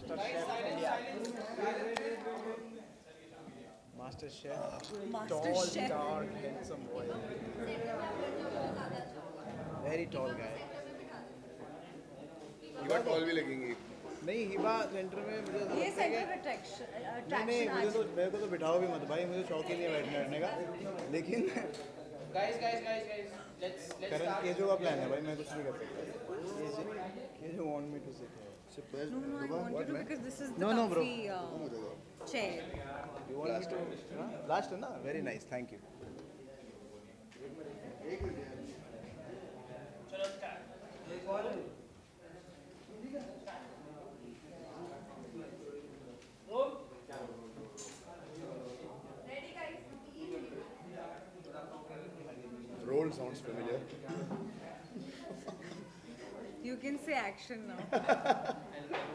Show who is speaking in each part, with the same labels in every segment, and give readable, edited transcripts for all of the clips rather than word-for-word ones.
Speaker 1: Master Chef India. Master Chef.
Speaker 2: Master
Speaker 1: Tall,
Speaker 2: Chef.
Speaker 1: dark, handsome boy. Very tall guy.
Speaker 3: Hiba tall भी लगेंगी.
Speaker 1: नहीं Hiba centre में मुझे तो
Speaker 2: ये
Speaker 1: लगता है
Speaker 2: सेंटर
Speaker 1: कि
Speaker 2: अट्रैक्शन
Speaker 1: नहीं नहीं मुझे तो मेरे को तो बिठाओ भी मत भाई मुझे शौक ही नहीं है बैठने का लेकिन
Speaker 4: Guys, let's
Speaker 1: Karan
Speaker 4: start.
Speaker 1: KJo का प्लान है भाई मैं कुछ नहीं कर सकता KJo want me to sit
Speaker 2: No, I want you to because this is the
Speaker 1: No, no, bro.
Speaker 2: comfy chair.
Speaker 1: You want me to last है ना very nice thank you
Speaker 3: Role sounds familiar.
Speaker 2: You can say action now.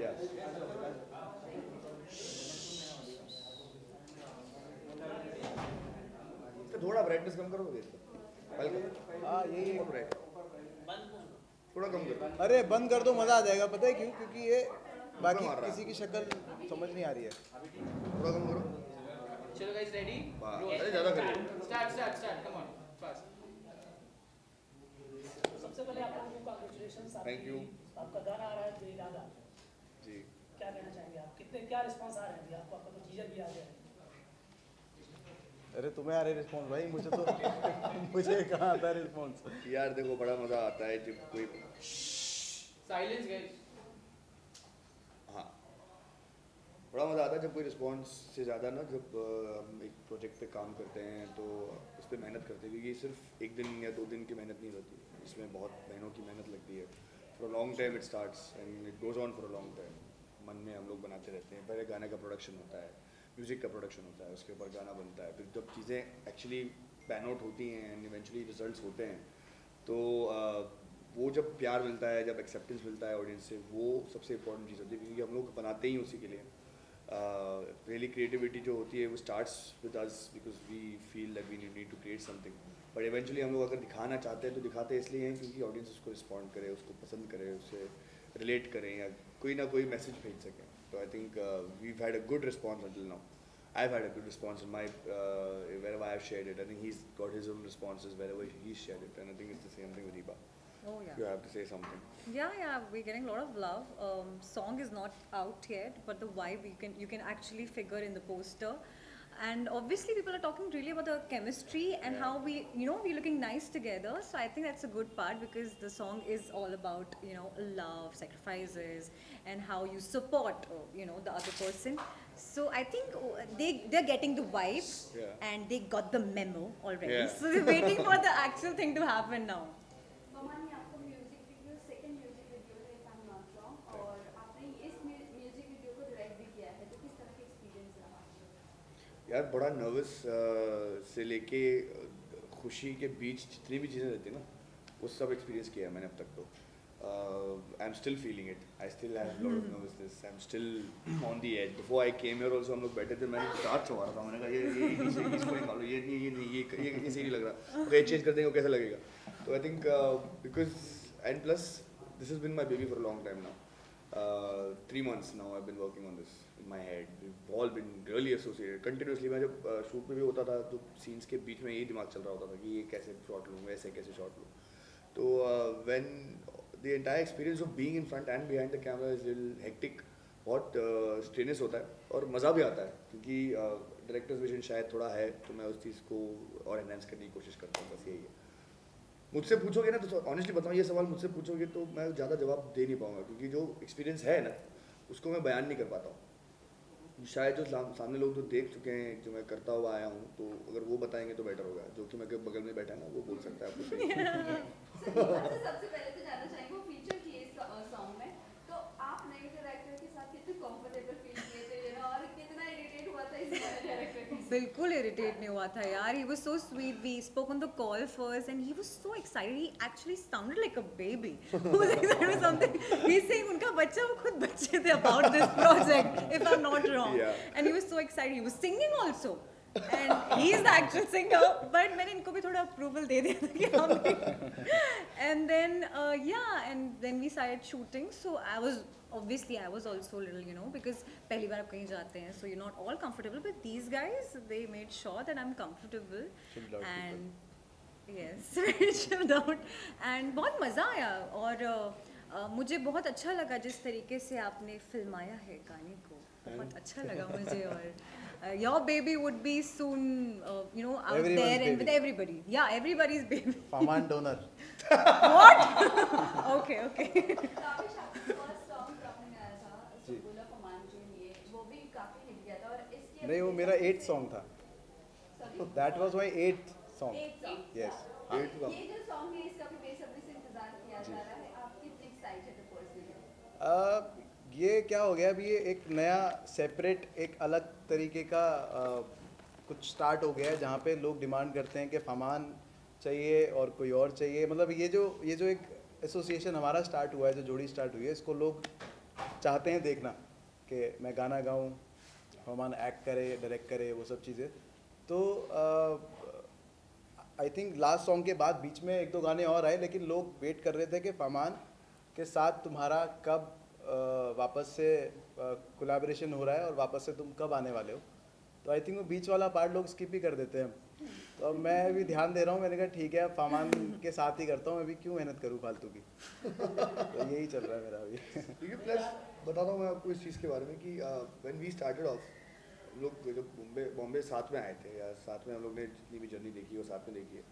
Speaker 3: Yeah. थोड़ा brightness कम करोगे
Speaker 1: हाँ यही
Speaker 3: थोड़ा कम करो.
Speaker 1: अरे बंद कर दो मजा आ जाएगा पता है क्यों क्योंकि ये बाकी
Speaker 3: मार रहा है।
Speaker 1: किसी की शक्ल समझ नहीं आ रही है
Speaker 3: थोड़ा कम करो.
Speaker 4: Chalo guys, ready?
Speaker 3: अरे ज़्यादा करिए.
Speaker 4: Start. Come on, fast.
Speaker 5: सबसे पहले आप लोगों को कांग्रेचुलेशंस.
Speaker 3: Thank you.
Speaker 5: आपका गाना आ रहा है दिल दादा.
Speaker 3: जी.
Speaker 5: क्या कहना चाहेंगे आप? कितने क्या रिस्पांस आ रहे हैं अभी आपको? आपका तो टीजर भी आ गया है.
Speaker 1: अरे तुम्हें आ रहे रिस्पॉन्स भाई मुझे तो मुझे कहाँ आता है रिस्पॉन्स
Speaker 3: यार देखो बड़ा मज़ा आता है जब कोई.
Speaker 4: Silence, guys.
Speaker 3: हाँ. बड़ा मज़ा आता है जब कोई रिस्पॉन्स से ज़्यादा ना जब हम एक प्रोजेक्ट पे काम करते हैं तो उस पर मेहनत करते हैं क्योंकि ये सिर्फ एक दिन या 2 दिन की मेहनत नहीं होती. इसमें बहुत महीनों की मेहनत लगती है. For a long time it starts and it goes on for a long time. मन में हम लोग बनाते रहते हैं. पहले गाने का प्रोडक्शन होता है, म्यूज़िक का प्रोडक्शन होता है, उसके ऊपर गाना बनता है. फिर जब चीज़ें एक्चुअली पैन आउट होती हैं एंड इवेंचुअली रिजल्ट्स होते हैं तो वो जब प्यार मिलता है, जब एक्सेप्टेंस मिलता है ऑडियंस से, वो सबसे इंपॉर्टेंट चीज़ होती है क्योंकि हम लोग बनाते ही उसी के लिए. रियली क्रिएटिविटी जो होती है वो starts with us because we feel that we need to create something. But eventually हम लोग अगर दिखाना चाहते हैं तो दिखाते इसलिए हैं क्योंकि ऑडियंस उसको रिस्पॉन्ड करे, उसको पसंद करे, उससे रिलेट करें या कोई ना कोई मैसेज भेज सकें. तो I think we've had a good response until now. I've had a good response in my wherever I've shared it. I think he's got his own responses wherever he's shared it, and I think it's the same thing with Iba.
Speaker 2: Oh
Speaker 3: You have to say something.
Speaker 2: Yeah, we're getting a lot of love. Song is not out yet, but the vibe you can actually figure in the poster. And obviously people are talking really about the chemistry and how we're looking nice together. So I think that's a good part because the song is all about, love, sacrifices and how you support, the other person. So I think they're getting the vibe and they got the memo already.
Speaker 3: Yeah.
Speaker 2: So they're waiting for the actual thing to happen now.
Speaker 6: ममानी आपका music video second music video है if I am not wrong और आपने इस music video को direct भी किया है तो किस तरह का एक्सपीरियंस रहा?
Speaker 3: यार बड़ा नर्वस से लेके खुशी के बीच जितनी भी चीज़ें रहती हैं ना वो सब एक्सपीरियंस किया है मैंने अब तक. तो I am still feeling it. I still have lot of nervousness. I am still on the edge. Before I came here also हम लोग बैठे थे. मैंने स्टार्ट छुपा रहा था. मैंने कहा ये इसको निकालो, ये नहीं, ये नहीं, ये सही नहीं लग रहा. तो ये चेंज कर देंगे कैसा लगेगा. तो I think because and plus this has been my baby for a long time now. 3 months now I've been working on this in my head. We've all been really associated continuously. मैं जब shoot में भी होता था तो scenes के बीच में यही दिमाग चल रहा होता था कि ये कैसे शॉट लूँ, वैसे कैसे शॉट लूँ. तो when the entire experience of being in front and behind the camera is little hectic, बहुत स्ट्रेनस होता है और मज़ा भी आता है क्योंकि डायरेक्टर्स विजन शायद थोड़ा है तो मैं उस चीज़ को और एनहांस करने की कोशिश करता हूँ. बस यही है. मुझसे पूछोगे ना तो ऑनेस्टली बताऊँ ये सवाल मुझसे पूछोगे तो मैं ज़्यादा जवाब दे नहीं पाऊँगा क्योंकि जो एक्सपीरियंस है ना उसको मैं बयान नहीं कर पाता हूँ. शायद जो सामने लोग जो देख चुके हैं जो मैं करता हुआ आया हूँ तो अगर वो बताएंगे तो बेटर होगा. जो कि मैं बगल में बैठा है ना वो बोल सकता है आपको सही.
Speaker 6: सबसे पहले तो जानना चाहेंगे वो फीचर किए इस सॉन्ग में तो आप नए डायरेक्टर के साथ कितने कंफर्टेबल फील किए थे और कितना इरिटेट हुआ था इस डायरेक्टर के साथ?
Speaker 2: बिल्कुल इरिटेट नहीं हुआ था यार. He was so sweet. We spoke on the call first and he was so excited. He actually sounded like a baby who was excited with something. He's saying उनका बच्चा वो खुद बच्चे थे about this project if I'm not wrong.
Speaker 3: Yeah.
Speaker 2: And he was so excited. He was singing also. and he is the actual singer, but मैंने इनको भी थोड़ा approval दे दिया था कि हम भी. And then and then we started shooting. So I was also a little, you know, because पहली बार आप कहीं जाते हैं, so you're not all comfortable. But these guys, they made sure that I'm comfortable.
Speaker 3: Chilled out
Speaker 2: And yes, very chilled out. And बहुत मज़ा आया और मुझे बहुत अच्छा लगा जिस तरीके से आपने फिल्माया है गाने को. बहुत अच्छा लगा मुझे. और your baby would be soon, you know, out
Speaker 1: Everyone's
Speaker 2: there and with
Speaker 1: baby.
Speaker 2: everybody. Yeah, everybody's baby.
Speaker 1: फमान डोनर.
Speaker 2: What? Okay.
Speaker 6: काफी शादी फर्स्ट सॉन्ग जो आपने गाया था सुबुला फमान के लिए वो भी काफी हिट गया था और इसके
Speaker 1: नहीं, वो मेरा 8th सॉन्ग था.
Speaker 6: Sorry?
Speaker 1: That was my 8th song.
Speaker 6: 8 song.
Speaker 1: Yes.
Speaker 3: Eight song.
Speaker 6: ये जो सॉन्ग है इसका भी बेसब्री से इंतजार किया जा रहा है. आप कितने एक्साइटेड हैं पर्सनली?
Speaker 1: ये क्या हो गया अभी, ये एक नया सेपरेट एक अलग तरीके का कुछ स्टार्ट हो गया है जहाँ पे लोग डिमांड करते हैं कि फमान चाहिए और कोई और चाहिए. मतलब ये जो एक एसोसिएशन हमारा स्टार्ट हुआ है, जो जोड़ी स्टार्ट हुई है, इसको लोग चाहते हैं देखना कि मैं गाना गाऊं, फमान एक्ट करे, डायरेक्ट करे, वो सब चीज़ें. तो आई थिंक लास्ट सॉन्ग के बाद बीच में 1-2 गाने और आए, लेकिन लोग वेट कर रहे थे कि फमान के साथ तुम्हारा कब वापस से कोलैबोरेशन हो रहा है और वापस से तुम कब आने वाले हो. तो आई थिंक वो बीच वाला पार्ट लोग स्किप ही कर देते हैं. तो अब मैं भी ध्यान दे रहा हूँ. मैंने कहा ठीक है, फमान के साथ ही करता हूँ, अभी क्यों मेहनत करूँ फालतू की. तो यही चल रहा है मेरा अभी.
Speaker 3: क्योंकि प्लस बताता हूँ मैं आपको इस चीज़ के बारे में कि व्हेन वी स्टार्टेड ऑफ, लोग जब बॉम्बे साथ में आए थे या साथ में हम लोग ने जितनी भी जर्नी देखी वो साथ में देखी है.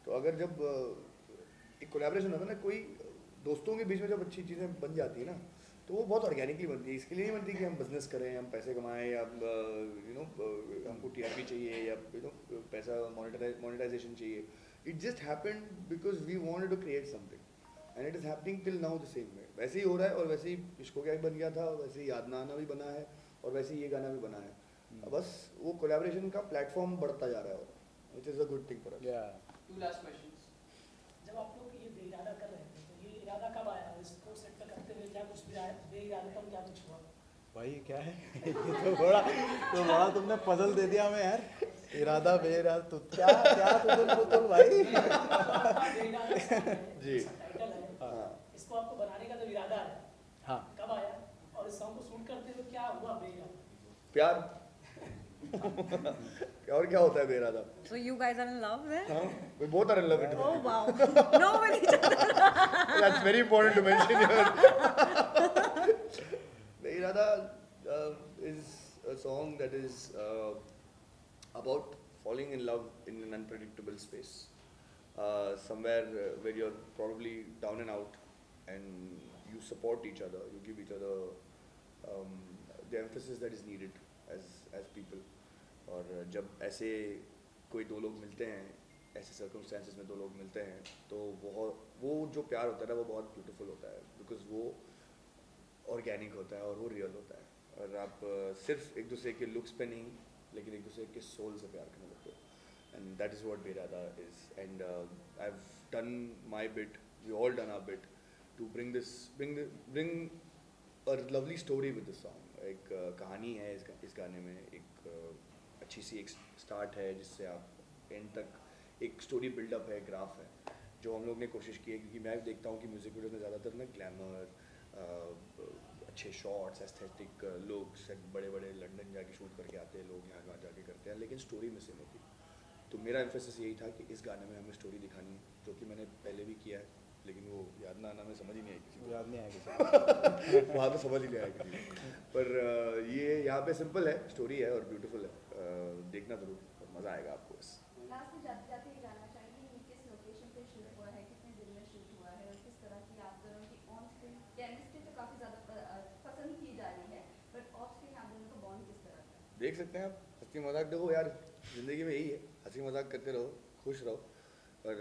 Speaker 3: तो अगर जब एक कोलैबोरेशन होता है ना, कोई दोस्तों के बीच में जब अच्छी चीज़ें बन जाती है ना, तो वो बहुत ऑर्गेनिकली बनती है. इसके लिए नहीं बनती कि हम बिजनेस करें, हम पैसे कमाएं, या यू नो हमको टीआरपी चाहिए, या यू नो पैसा मोनेटाइजेशन चाहिए. It just happened because we wanted to create something and it is happening till now the same way. वैसे ही हो रहा है, और वैसे ही इश्को क्या बन गया था, वैसे ही याद ना आना भी बना है, और वैसे ही ये गाना भी बना है. बस वो कोलैबोरेशन का प्लेटफॉर्म बढ़ता जा रहा है, और which is a good thing for us.
Speaker 4: Two last questions.
Speaker 5: जब आप लोग ये बेइरादा कर रहे थे तो ये इरादा कब आया? इसको सेट करते हुए क्या कुछ बेइरादतन क्या कुछ हुआ?
Speaker 1: भाई क्या है ये तो बड़ा तुमने पजल दे दिया हमें यार. इरादा बेइरादा तो क्या तुम भाई.
Speaker 3: जी.
Speaker 5: टाइटल है.
Speaker 3: हाँ.
Speaker 5: इसको आपको बनाने का जब इरादा आया
Speaker 1: हाँ.
Speaker 5: कब आया? और इस सॉन्ग को शूट करते हुए क्या हुआ बेइरादा?
Speaker 3: प्यार. और क्या होता है बेइरादा?
Speaker 2: So you guys are in love then?
Speaker 3: हाँ, we both are in love with it.
Speaker 2: Oh wow. No, with each other.
Speaker 3: That's very important to mention here. Beirada is a song that is about falling in love in an unpredictable space. Somewhere where you're probably down and out, and you support each other, you give each other the emphasis that is needed as people. और जब ऐसे कोई दो लोग मिलते हैं, ऐसे circumstances में दो लोग मिलते हैं, तो वो जो प्यार होता है ना, वो बहुत ब्यूटीफुल होता है, बिकॉज वो ऑर्गेनिक होता है और वो रियल होता है. और आप सिर्फ एक दूसरे के लुक्स पे नहीं, लेकिन एक दूसरे के सोल से प्यार करने लगते हो. एंड दैट इज़ व्हाट बेइरादा is. And I have done my bit, we all done our bit to bring a lovely story with this song. एक कहानी है इस गाने में, एक अच्छी सी एक स्टार्ट है जिससे आप एंड तक एक स्टोरी बिल्डअप है, ग्राफ है, जो हम लोग ने कोशिश की है. क्योंकि मैं देखता हूँ कि म्यूज़िक वीडियो में ज़्यादातर ना ग्लैमर, अच्छे शॉट्स, एस्थेटिक लोग बड़े बड़े लंदन जाके शूट करके आते हैं, लोग यहाँ वहाँ जाके करते हैं, लेकिन स्टोरी मिसिंग होती. तो मेरा एम्फेसिस यही था कि इस गाने में हमें स्टोरी दिखानी है, जो कि मैंने पहले भी किया है, लेकिन वो याद ना आना में समझ ही नहीं आई किसी को.
Speaker 1: याद नहीं आएगा.
Speaker 3: वहाँ तो समझ ही नहीं आया किसी को. पर ये यहाँ पे सिंपल है, स्टोरी है और ब्यूटीफुल है. देखना ज़रूर, और मज़ा आएगा आपको. बस
Speaker 6: लास्ट में जाते जाते ये जानना चाहेंगे कि किस लोकेशन पे शूट हुआ है, कितने दिन में शूट हुआ है, और किस तरह की आप दोनों की ऑन स्क्रीन केमिस्ट्री तो काफ़ी ज़्यादा पसंद की जा रही है, बट ऑफ स्क्रीन आप दोनों का बॉन्ड किस तरह का है?
Speaker 3: देख सकते हैं आप. हंसी मजाक देखो यार, ज़िंदगी में यही है, हंसी मजाक करते रहो, खुश रहो, और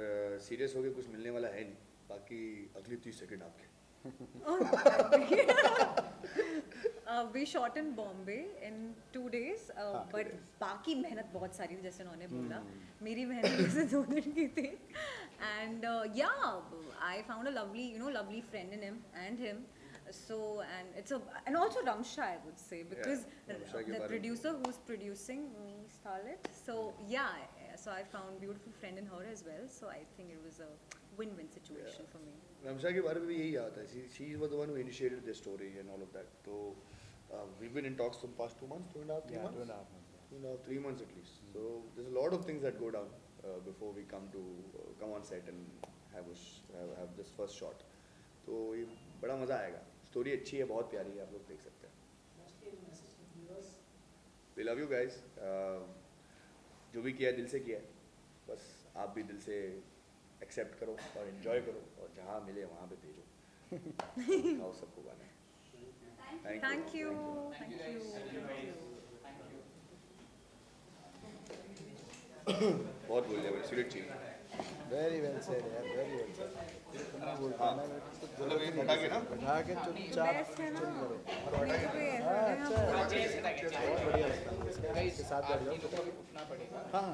Speaker 3: सीरियस होके कुछ मिलने वाला है नहीं. बाकी अगली 30 सेकंड आपके.
Speaker 2: We shot in Bombay in 2 days, but बाकी मेहनत बहुत सारी थी, जैसे उन्होंने बोला. मेरी मेहनत जैसे 2 दिन की थी. And yeah, I found a lovely friend in him and him. So and it's a and also Ramsha I would say because
Speaker 3: Ramsha के
Speaker 2: the
Speaker 3: बारे में-
Speaker 2: producer who's producing me Starlet. So so I found beautiful friend in her as well. So I think it was a win-win situation for me.
Speaker 3: Ramsha के बारे में भी यही आता है she was the one who initiated the story and all of that तो we been in talks for past 2 months 2.5
Speaker 1: Yeah,
Speaker 3: 3 months
Speaker 1: 2.5 months.
Speaker 3: 3 months at least so there's a lot of things that go down before we come on set and have this first shot तो ये बड़ा मज़ा आएगा story अच्छी है बहुत प्यारी है आप लोग देख सकते हैं
Speaker 5: Lastly, a message to viewers.
Speaker 3: we love you guys जो भी किया दिल से किया है बस आप भी दिल से एक्सेप्ट करो और एंजॉय करो और जहाँ मिले वहाँ पे भेजो खाओ सबको गाना
Speaker 2: Thank you. Thank you.
Speaker 3: बहुत बोल दिया भाई सीरियस चाहिए
Speaker 1: Very well said, यार, very well said. इतना बोलता
Speaker 3: हाँ
Speaker 1: है ना, तो
Speaker 3: मतलब ये
Speaker 1: जरूरत
Speaker 3: हटा
Speaker 1: ही
Speaker 3: के ना
Speaker 1: नहीं। बैठा के चुपचाप
Speaker 2: Best है ना?
Speaker 1: chill करो।
Speaker 2: मेरे को भी ऐसा
Speaker 1: हाँ,
Speaker 2: है ना।
Speaker 1: अच्छा है।
Speaker 4: चेयर्स हटा के
Speaker 1: बहुत बढ़िया लगता है। इसके साथ बैठ
Speaker 4: आप
Speaker 1: जाओ।
Speaker 4: तीनों को उठना पड़ेगा
Speaker 1: हाँ